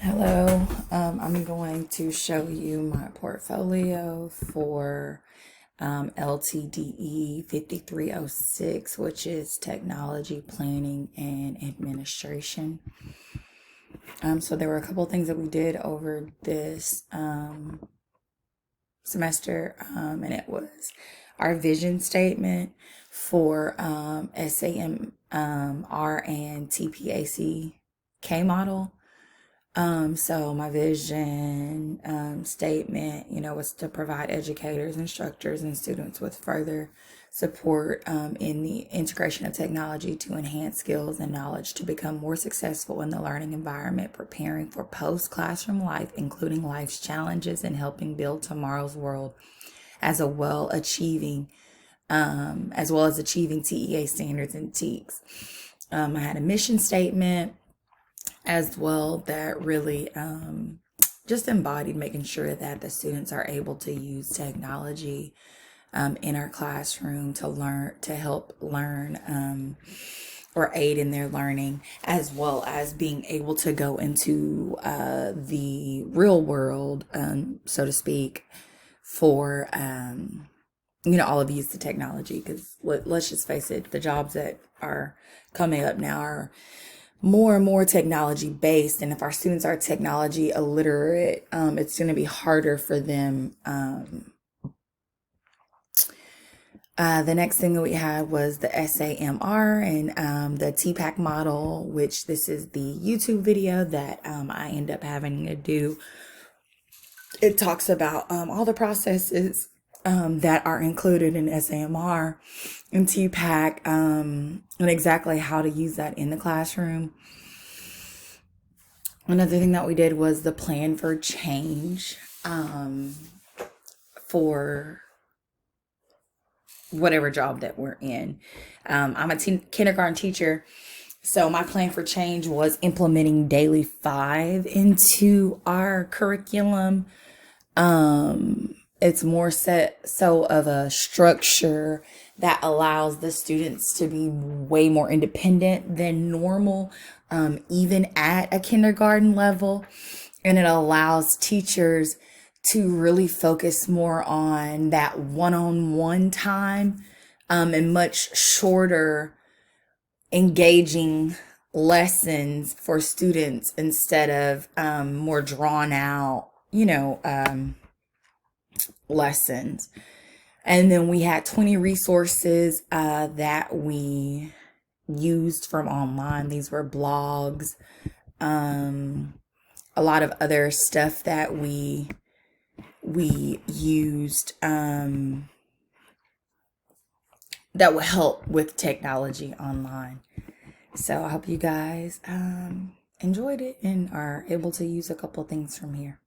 Hello, I'm going to show you my portfolio for LTDE 5306, which is Technology Planning and Administration. So there were a couple things that we did over this semester, and it was our vision statement for SAMR and TPAC K model. So my vision statement, was to provide educators, instructors, and students with further support in the integration of technology to enhance skills and knowledge to become more successful in the learning environment, preparing for post-classroom life, including life's challenges, and helping build tomorrow's world as as well as achieving TEA standards and TEKS. I had a mission statement as well that really just embodied making sure that the students are able to use technology in our classroom to help learn or aid in their learning, as well as being able to go into the real world, so to speak, for all of use the technology. Because let's just face it, the jobs that are coming up now are more and more technology based, and if our students are technology illiterate, it's going to be harder for them. The next thing that we had was the SAMR and the TPAC model, which this is the YouTube video that I end up having to do. It talks about all the processes that are included in SAMR and TPAC, and exactly how to use that in the classroom. Another thing that we did was the plan for change for whatever job that we're in. I'm a kindergarten teacher, so my plan for change was implementing Daily 5 into our curriculum. It's more so of a structure that allows the students to be way more independent than normal, even at a kindergarten level. And it allows teachers to really focus more on that one-on-one time, and much shorter engaging lessons for students instead of more drawn out, lessons. And then we had 20 resources that we used from online. These were blogs, a lot of other stuff that we used that will help with technology online. So I hope you guys enjoyed it and are able to use a couple things from here.